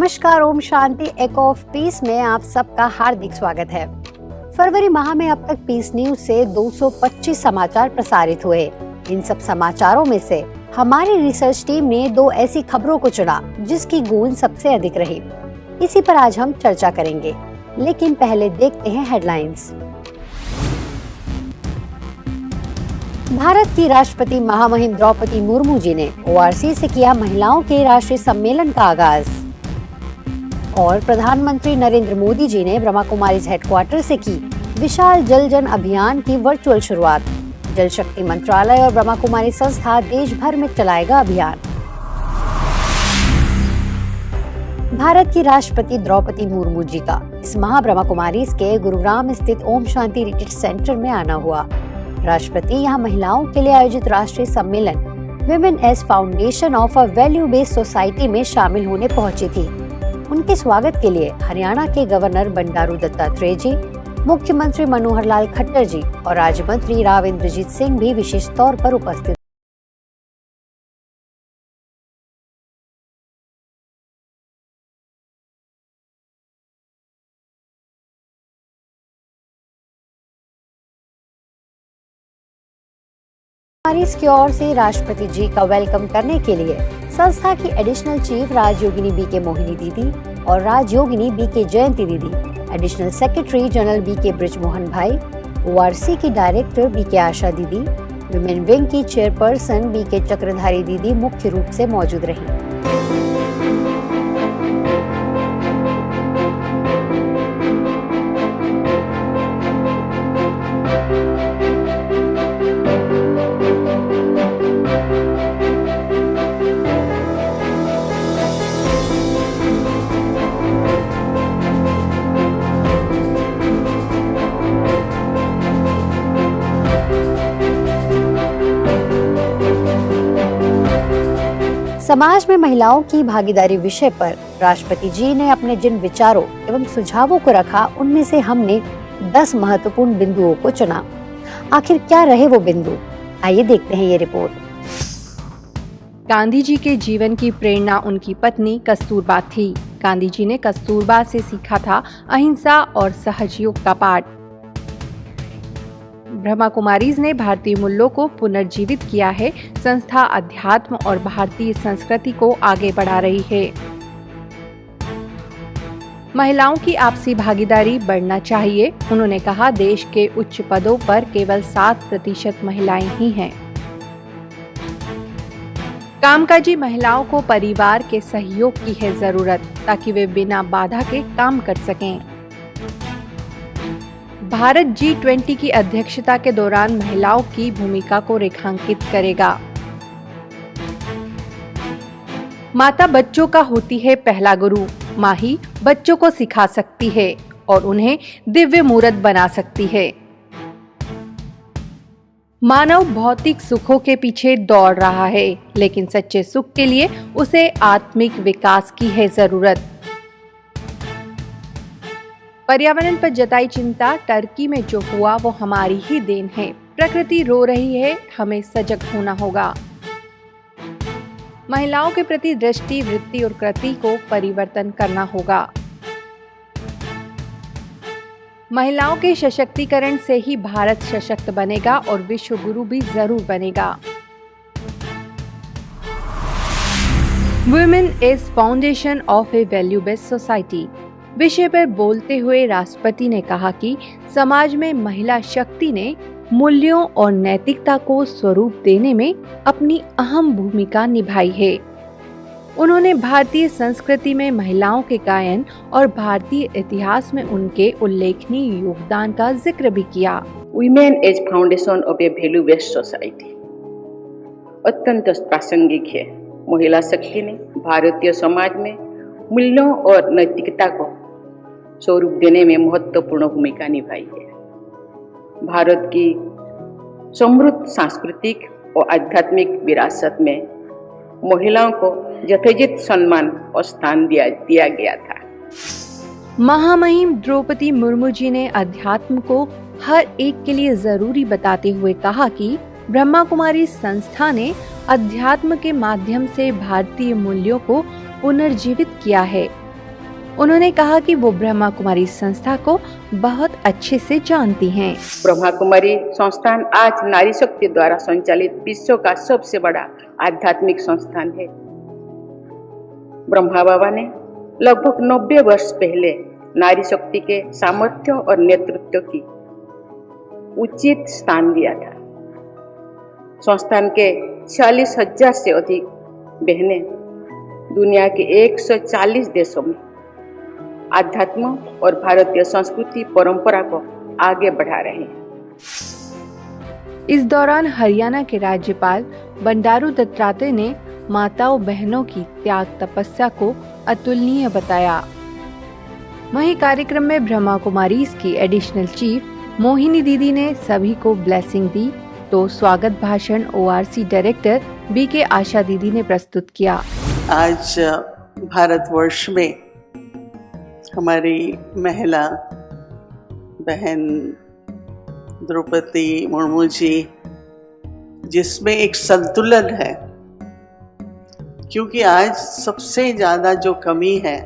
नमस्कार, ओम शांति। एक of peace में आप सबका हार्दिक स्वागत है। फरवरी माह में अब तक पीस न्यूज से 225 समाचार प्रसारित हुए। इन सब समाचारों में से हमारी रिसर्च टीम ने 2 ऐसी खबरों को चुना जिसकी गूंज सबसे अधिक रही। इसी पर आज हम चर्चा करेंगे, लेकिन पहले देखते हैं हेडलाइंस। भारत की राष्ट्रपति महामहिम द्रौपदी मुर्मू जी ने ओआरसी से किया महिलाओं के राष्ट्रीय सम्मेलन का आगाज। और प्रधानमंत्री नरेंद्र मोदी जी ने ब्रह्मा कुमारीज हेडक्वार्टर से की विशाल जल जन अभियान की वर्चुअल शुरुआत। जल शक्ति मंत्रालय और ब्रह्मा कुमारी संस्था देश भर में चलाएगा अभियान। भारत की राष्ट्रपति द्रौपदी मुर्मू जी का इस माह ब्रह्मा कुमारीज के गुरुग्राम स्थित ओम शांति रिट्रीट सेंटर में आना हुआ। राष्ट्रपति यहां महिलाओं के लिए आयोजित राष्ट्रीय सम्मेलन women as foundation of a value based society में शामिल होने पहुंची थी। उनके स्वागत के लिए हरियाणा के गवर्नर बंडारू दत्तात्रेय जी, मुख्यमंत्री मनोहर लाल खट्टर जी और राज्य मंत्री राव इंद्रजीत सिंह भी विशेष तौर पर उपस्थित। कुमारीज की ओर से राष्ट्रपति जी का वेलकम करने के लिए संस्था की additional chief Rajyogini BK Mohini didi और Rajyogini BK Jayanti didi, additional secretary general BK Brijmohan bhai, ORC की director BK Asha didi, women wing की चेयरपर्सन बीके चक्रधारी दीदी मुख्य रूप से मौजूद रही। समाज में महिलाओं की भागीदारी विषय पर राष्ट्रपति जी ने अपने जिन विचारों एवं सुझावों को रखा, उनमें से हमने 10 महत्वपूर्ण बिंदुओं को चुना। आखिर क्या रहे वो बिंदु, आइए देखते हैं ये रिपोर्ट। गांधी जी के जीवन की प्रेरणा उनकी पत्नी कस्तूरबा थी। गांधी जी ने कस्तूरबा से सीखा था अहिंसा और सहयोग का पाठ। ब्रह्मा कुमारीज ने भारतीय मूल्यों को पुनर्जीवित किया है। संस्था अध्यात्म और भारतीय संस्कृति को आगे बढ़ा रही है। महिलाओं की आपसी भागीदारी बढ़ना चाहिए। उन्होंने कहा, देश के उच्च पदों पर केवल 7% महिलाएं ही हैं। कामकाजी महिलाओं को परिवार के सहयोग की है जरूरत, ताकि वे बिना बाधा के काम कर सकें। भारत G20 की अध्यक्षता के दौरान महिलाओं की भूमिका को रेखांकित करेगा। माता बच्चों का होती है पहला गुरु। माँ ही बच्चों को सिखा सकती है और उन्हें दिव्य मूर्त बना सकती है। मानव भौतिक सुखों के पीछे दौड़ रहा है, लेकिन सच्चे सुख के लिए उसे आत्मिक विकास की है जरूरत। पर्यावरण पर जताई चिंता, टर्की में जो हुआ वो हमारी ही देन है। प्रकृति रो रही है, हमें सजग होना होगा। महिलाओं के प्रति दृष्टि, वृत्ति और कृति को परिवर्तन करना होगा। महिलाओं के सशक्तिकरण से ही भारत सशक्त बनेगा और विश्व गुरु भी जरूर बनेगा। Women is foundation of a value based society विषय पर बोलते हुए राष्ट्रपति ने कहा कि समाज में महिला शक्ति ने मूल्यों और नैतिकता को स्वरूप देने में अपनी अहम भूमिका निभाई है। उन्होंने भारतीय संस्कृति में महिलाओं के गायन और भारतीय इतिहास में उनके उल्लेखनीय योगदान का जिक्र भी किया। Women as foundation of a value based society अत्यंत प्रासंगिक है। महिला शक्ति ने भारतीय समाज में मूल्यों और नैतिकता को स्वरूप देने में महत्वपूर्ण भूमिका निभाई है। भारत की समृद्ध सांस्कृतिक और आध्यात्मिक विरासत में महिलाओं को यथोचित सम्मान और स्थान दिया गया था। महामहिम द्रौपदी मुर्मू जी ने अध्यात्म को हर एक के लिए जरूरी बताते हुए कहा कि ब्रह्मा कुमारी संस्था ने अध्यात्म के माध्यम से भारतीय मूल्यों को पुनर्जीवित किया है। उन्होंने कहा कि वो ब्रह्मा कुमारी संस्था को बहुत अच्छे से जानती हैं। ब्रह्मा कुमारी संस्थान आज नारी शक्ति द्वारा संचालित विश्व का सबसे बड़ा आध्यात्मिक संस्थान है। ब्रह्मा बाबा ने लगभग 90 वर्ष पहले नारी शक्ति के सामर्थ्य और नेतृत्व की उचित स्थान दिया था। संस्थान के 40,000 से अधिक बहनें दुनिया के 140 देशों में आध्यात्म और भारतीय संस्कृति परंपरा को आगे बढ़ा रहे हैं। इस दौरान हरियाणा के राज्यपाल बंडारू दत्तात्रेय ने माताओं बहनों की त्याग तपस्या को अतुलनीय बताया। वहीं कार्यक्रम में ब्रह्मा कुमारीज की एडिशनल चीफ मोहिनी दीदी ने सभी को ब्लेसिंग दी, तो स्वागत भाषण ORC डायरेक्टर BK आशा दीदी ने प्रस्तुत किया। आज भारतवर्ष में हमारी महिला बहन द्रौपदी मुर्मू जी, जिसमें एक संतुलन है, क्योंकि आज सबसे ज़्यादा जो कमी है,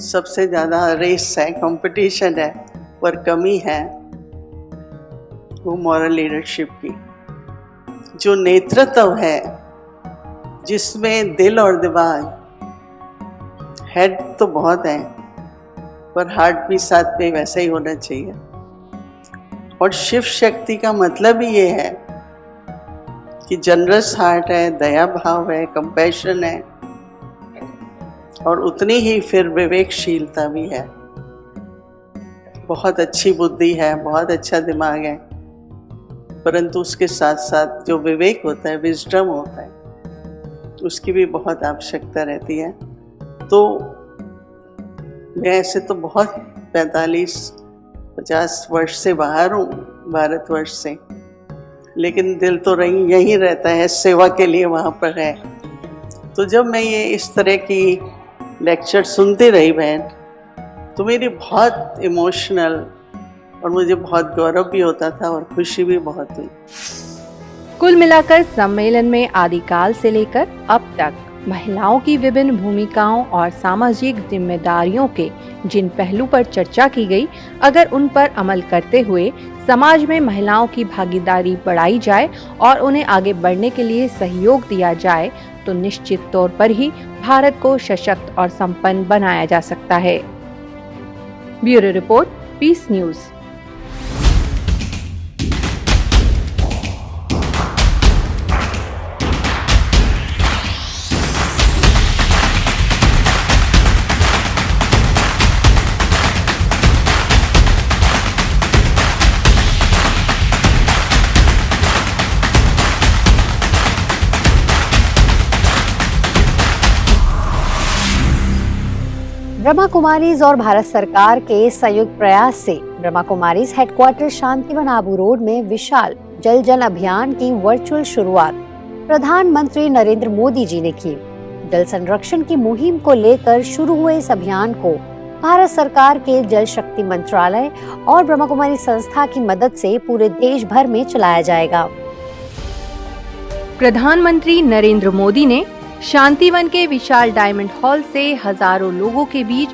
सबसे ज़्यादा रेस है, कंपटीशन है, पर कमी है वो मॉरल लीडरशिप की। जो नेतृत्व है, जिसमें दिल और दिमाग, हेड तो बहुत है पर हार्ट भी साथ में वैसा ही होना चाहिए। और शिव शक्ति का मतलब ही ये है कि जनरस हार्ट है, दया भाव है, कंपैशन है, और उतनी ही फिर विवेकशीलता भी है। बहुत अच्छी बुद्धि है, बहुत अच्छा दिमाग है, परंतु उसके साथ साथ जो विवेक होता है, विजडम होता है, उसकी भी बहुत आवश्यकता रहती है। तो मैं ऐसे तो बहुत 45-50 वर्ष से बाहर हूँ, भारतवर्ष से, लेकिन दिल तो यहीं रहता है, सेवा के लिए वहाँ पर है। तो जब मैं ये इस तरह की लेक्चर सुनती रही बहन, तो मेरी बहुत इमोशनल और मुझे बहुत गौरव भी होता था और खुशी भी बहुत हुई। कुल मिलाकर सम्मेलन में आदिकाल से लेकर अब तक महिलाओं की विभिन्न भूमिकाओं और सामाजिक जिम्मेदारियों के जिन पहलू पर चर्चा की गई, अगर उन पर अमल करते हुए समाज में महिलाओं की भागीदारी बढ़ाई जाए और उन्हें आगे बढ़ने के लिए सहयोग दिया जाए, तो निश्चित तौर पर ही भारत को सशक्त और संपन्न बनाया जा सकता है। Bureau report, peace news. Brahma Kumaris और भारत सरकार के संयुक्त प्रयास से ब्रह्मा कुमारीज हेडक्वार्टर शांतिवन आबू रोड में विशाल जल जन अभियान की वर्चुअल शुरुआत प्रधानमंत्री नरेंद्र मोदी जी ने की। जल संरक्षण की मुहिम को लेकर शुरू हुए इस अभियान को भारत सरकार के जल शक्ति मंत्रालय और ब्रह्मा कुमारी संस्था की मदद से पूरे देश भर में चलाया जाएगा। प्रधानमंत्री नरेंद्र मोदी ने शांतिवन के विशाल डायमंड हॉल से हजारों लोगों के बीच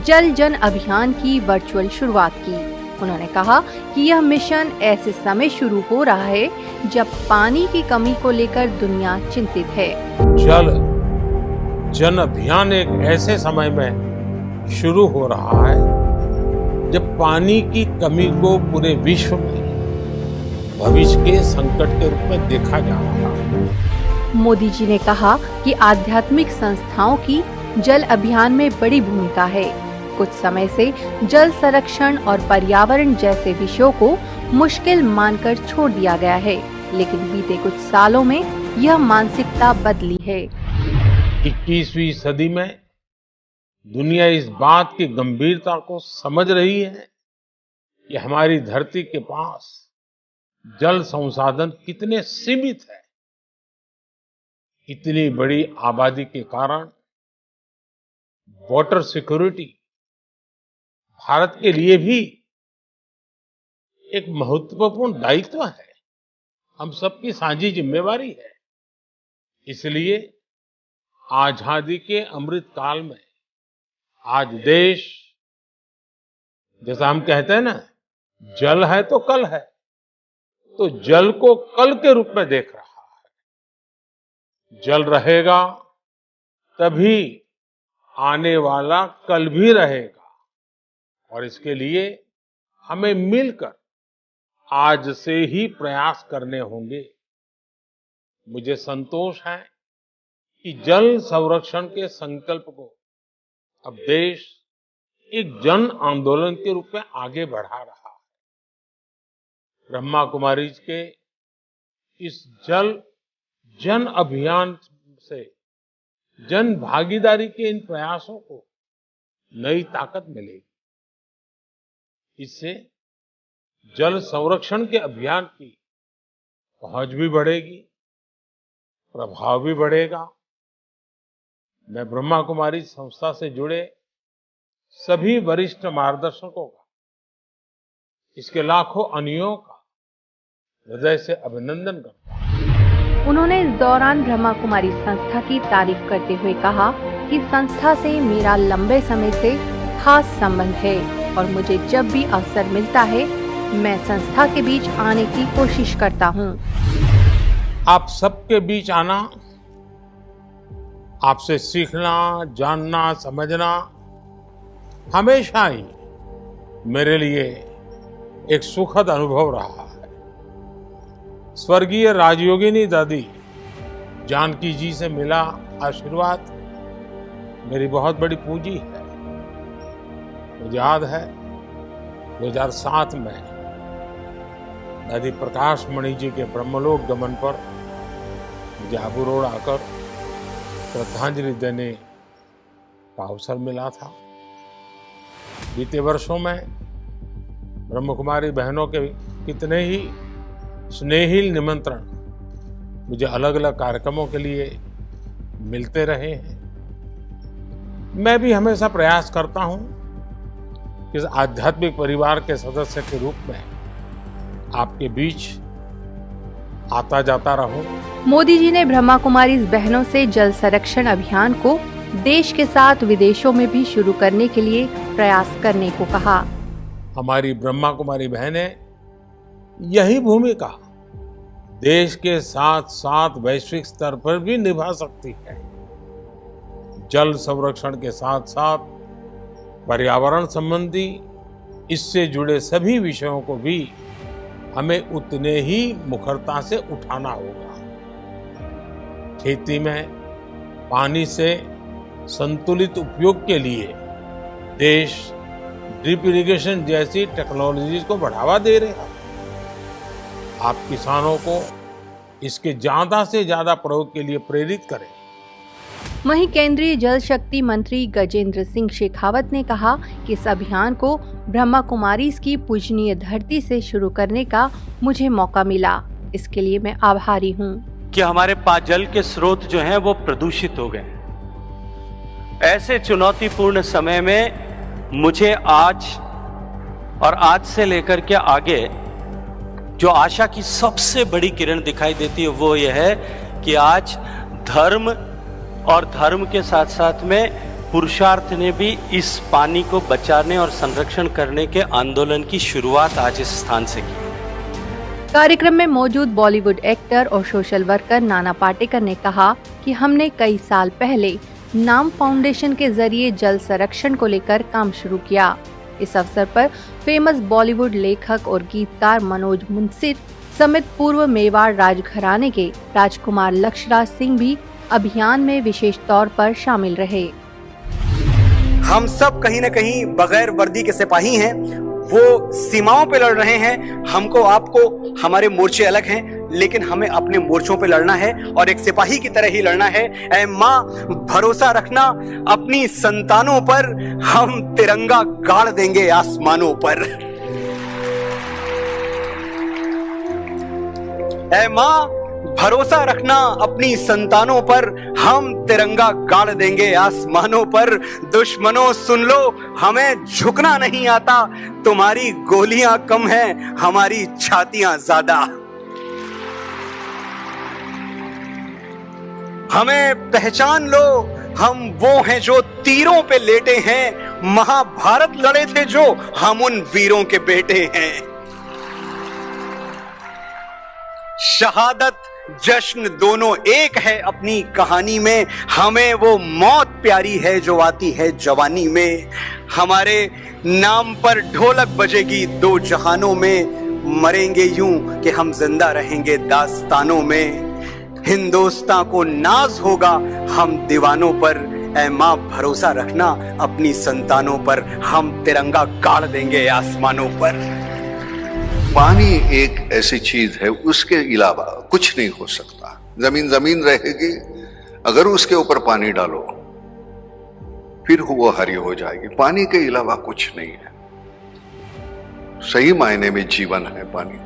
जल जन अभियान की वर्चुअल शुरुआत की। उन्होंने कहा कि यह मिशन ऐसे समय शुरू हो रहा है जब पानी की कमी को लेकर दुनिया चिंतित है। जल जन अभियान एक ऐसे समय में शुरू हो रहा है जब पानी की कमी को पूरे विश्व में भविष्य के संकट के रूप में देखा जा रहा है। मोदी जी ने कहा कि आध्यात्मिक संस्थाओं की जल अभियान में बड़ी भूमिका है। कुछ समय से जल संरक्षण और पर्यावरण जैसे विषयों को मुश्किल मानकर छोड़ दिया गया है, लेकिन बीते कुछ सालों में यह मानसिकता बदली है। 21वीं सदी में दुनिया इस बात की गंभीरता को समझ रही है कि हमारी धरती के पास जल संसाधन कितने सीमित है। इतनी बड़ी आबादी के कारण वाटर सिक्योरिटी भारत के लिए भी एक महत्वपूर्ण दायित्व है, हम सबकी साझी जिम्मेवारी है। इसलिए आजादी के अमृत काल में आज देश, जैसा हम कहते हैं ना, जल है तो कल है, तो जल को कल के रूप में देख रहा है। जल रहेगा तभी आने वाला कल भी रहेगा, और इसके लिए हमें मिलकर आज से ही प्रयास करने होंगे। मुझे संतोष है कि जल संरक्षण के संकल्प को अब देश एक जन आंदोलन के रूप में आगे बढ़ा रहा है। ब्रह्मा कुमारीज के इस जन अभियान से जन भागीदारी के इन प्रयासों को नई ताकत मिलेगी। इससे जल संरक्षण के अभियान की पहुंच भी बढ़ेगी, प्रभाव भी बढ़ेगा। मैं ब्रह्मा कुमारी संस्था से जुड़े सभी वरिष्ठ मार्गदर्शकों का, इसके लाखों अनुयायियों का हृदय से अभिनंदन करता हूं। उन्होंने इस दौरान ब्रह्मा कुमारी संस्था की तारीफ करते हुए कहा कि संस्था से मेरा लंबे समय से खास संबंध है और मुझे जब भी अवसर मिलता है मैं संस्था के बीच आने की कोशिश करता हूं। आप सबके बीच आना, आपसे सीखना, जानना, समझना हमेशा ही मेरे लिए एक सुखद अनुभव रहा है। स्वर्गीय राजयोगिनी दादी जानकी जी से मिला आशीर्वाद मेरी बहुत बड़ी पूंजी है। मुझे याद है 2007 में दादी प्रकाश मणि जी के ब्रह्मलोक गमन पर मुझे आबू रोड आकर श्रद्धांजलि देने का अवसर मिला था। बीते वर्षों में ब्रह्म कुमारी बहनों के कितने ही स्नेहिल निमंत्रण मुझे अलग अलग कार्यक्रमों के लिए मिलते रहे हैं। मैं भी हमेशा प्रयास करता हूं कि इस आध्यात्मिक परिवार के सदस्य के रूप में आपके बीच आता जाता रहूं। मोदी जी ने ब्रह्मा कुमारी बहनों से जल संरक्षण अभियान को देश के साथ विदेशों में भी शुरू करने के लिए प्रयास करने को कहा। हमारी ब्रह्मा कुमारी बहनें यही भूमिका देश के साथ साथ वैश्विक स्तर पर भी निभा सकती है। जल संरक्षण के साथ साथ पर्यावरण संबंधी इससे जुड़े सभी विषयों को भी हमें उतने ही मुखरता से उठाना होगा। खेती में पानी से संतुलित उपयोग के लिए देश ड्रिप इरिगेशन जैसी टेक्नोलॉजी को बढ़ावा दे रहा है। आप किसानों को इसके ज्यादा से ज्यादा प्रयोग के लिए प्रेरित करें। वहीं केंद्रीय जल शक्ति मंत्री गजेंद्र सिंह शेखावत ने कहा कि इस अभियान को ब्रह्मा कुमारीज की पूजनीय धरती से शुरू करने का मुझे मौका मिला। इसके लिए मैं आभारी हूँ कि हमारे पास जल के स्रोत जो हैं वो प्रदूषित हो गए। ऐसे चुनौतीपूर्ण समय में मुझे आज और आज से लेकर के आगे जो आशा की सबसे बड़ी किरण दिखाई देती है वो ये है कि आज धर्म और धर्म के साथ साथ में पुरुषार्थ ने भी इस पानी को बचाने और संरक्षण करने के आंदोलन की शुरुआत आज इस स्थान से की। कार्यक्रम में मौजूद बॉलीवुड एक्टर और सोशल वर्कर नाना पाटेकर ने कहा कि हमने कई साल पहले नाम फाउंडेशन के जरिए जल संरक्षण को लेकर काम शुरू किया। इस अवसर पर फेमस बॉलीवुड लेखक और गीतकार मनोज मुंसिर समेत पूर्व मेवाड़ राजघराने के राजकुमार लक्ष्यराज सिंह भी अभियान में विशेष तौर पर शामिल रहे। हम सब कहीं न कहीं बगैर वर्दी के सिपाही हैं, वो सीमाओं पे लड़ रहे हैं। हमको आपको हमारे मोर्चे अलग हैं, लेकिन हमें अपने मोर्चों पे लड़ना है और एक सिपाही की तरह ही लड़ना है। ऐ माँ, भरोसा रखना अपनी संतानों पर, हम तिरंगा गाड़ देंगे आसमानों पर। ऐ माँ, भरोसा रखना अपनी संतानों पर, हम तिरंगा गाड़ देंगे आसमानों पर। दुश्मनों सुन लो, हमें झुकना नहीं आता, तुम्हारी गोलियां कम हैं, हमारी छातियां ज्यादा। हमें पहचान लो, हम वो हैं जो तीरों पे लेटे हैं, महाभारत लड़े थे जो, हम उन वीरों के बेटे हैं। शहादत जश्न दोनों एक है अपनी कहानी में, हमें वो मौत प्यारी है जो आती है जवानी में। हमारे नाम पर ढोलक बजेगी दो जहानों में, मरेंगे यूं कि हम जिंदा रहेंगे दास्तानों में। हिंदुस्तान को नाज होगा हम दीवानों पर, ऐ मां भरोसा रखना अपनी संतानों पर, हम तिरंगा गाड़ देंगे आसमानों पर। पानी एक ऐसी चीज है, उसके अलावा कुछ नहीं हो सकता। जमीन जमीन रहेगी, अगर उसके ऊपर पानी डालो फिर वो हरी हो जाएगी। पानी के अलावा कुछ नहीं है, सही मायने में जीवन है पानी।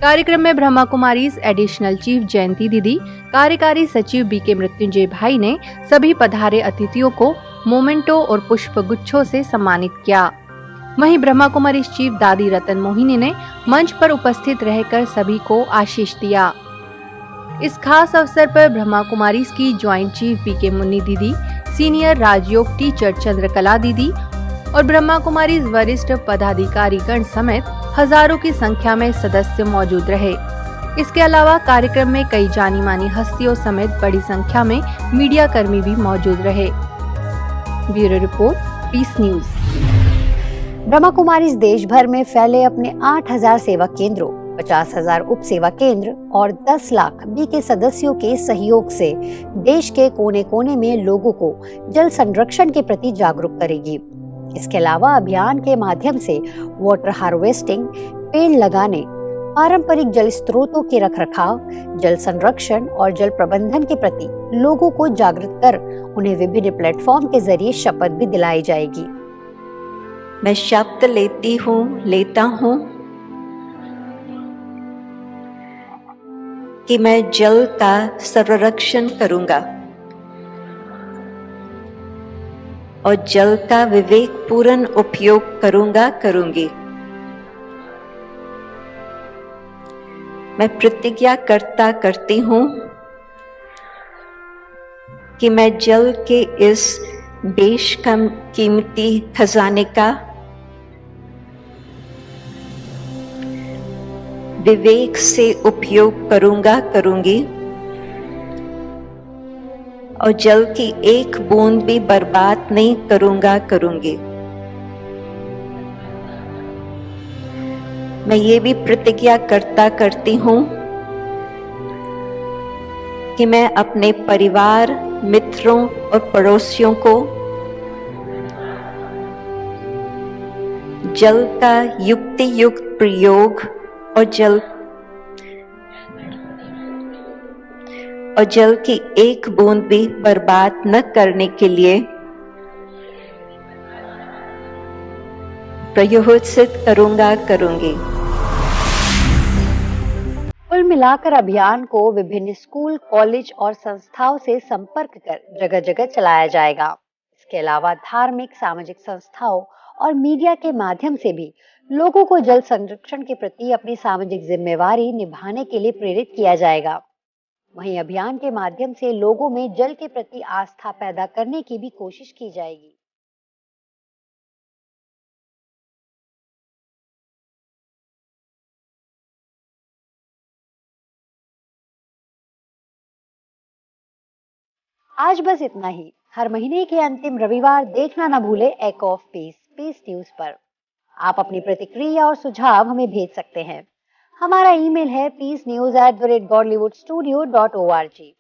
कार्यक्रम में ब्रह्मा कुमारीज एडिशनल चीफ जयंती दीदी, कार्यकारी सचिव बीके मृत्युंजय भाई ने सभी पधारे अतिथियों को मोमेंटो और पुष्प गुच्छों से सम्मानित किया। वहीं ब्रह्मा कुमारीज चीफ दादी रतन मोहिनी ने मंच पर उपस्थित रहकर सभी को आशीष दिया। इस खास अवसर पर ब्रह्मा कुमारीज की ज्वाइंट चीफ बीके मुन्नी दीदी, सीनियर राजयोग टीचर चंद्रकला दीदी और ब्रह्मा कुमारीज वरिष्ठ पदाधिकारी गण समेत हजारों की संख्या में सदस्य मौजूद रहे। इसके अलावा कार्यक्रम में कई जानी मानी हस्तियों समेत बड़ी संख्या में मीडिया कर्मी भी मौजूद रहे। Bureau report, peace news. Brahma Kumaris देश भर में फैले अपने 8,000 सेवा केंद्रों, 50,000 उप सेवा केंद्र और 10 लाख बीके सदस्यों के सहयोग से देश के कोने कोने में लोगों को जल संरक्षण के प्रति जागरूक करेगी। इसके अलावा अभियान के माध्यम से वाटर हार्वेस्टिंग, पेड़ लगाने, पारंपरिक जल स्रोतों के रखरखाव, जल संरक्षण और जल प्रबंधन के प्रति लोगों को जागृत कर उन्हें विभिन्न प्लेटफॉर्म के जरिए शपथ भी दिलाई जाएगी। मैं शपथ लेता हूँ कि मैं जल का संरक्षण करूंगा और जल का विवेकपूर्ण उपयोग करूंगी। मैं प्रतिज्ञा करती हूँ कि मैं जल के इस बेशकीमती खजाने का विवेक से उपयोग करूंगी और जल की एक बूंद भी बर्बाद नहीं करूंगी। मैं ये भी प्रतिज्ञा करती हूँ कि मैं अपने परिवार, मित्रों और पड़ोसियों को जल का युक्तियुक्त प्रयोग और जल की एक बूंद भी बर्बाद न करने के लिए प्रोत्साहित करूंगी। कुल मिलाकर अभियान को विभिन्न स्कूल, कॉलेज और संस्थाओं से संपर्क कर जगह जगह चलाया जाएगा। इसके अलावा धार्मिक, सामाजिक संस्थाओं और मीडिया के माध्यम से भी लोगों को जल संरक्षण के प्रति अपनी सामाजिक जिम्मेवारी निभाने के लिए प्रेरित किया जाएगा। वहीं अभियान के माध्यम से लोगों में जल के प्रति आस्था पैदा करने की भी कोशिश की जाएगी। आज बस इतना ही। हर महीने के अंतिम रविवार देखना न भूले एक ऑफ पीस न्यूज पर। आप अपनी प्रतिक्रिया और सुझाव हमें भेज सकते हैं। हमारा ईमेल है peacenews@godlywoodstudio.org।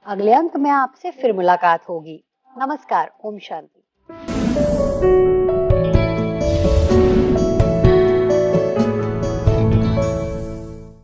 अगले अंक में आपसे फिर मुलाकात होगी। नमस्कार, ओम शांति।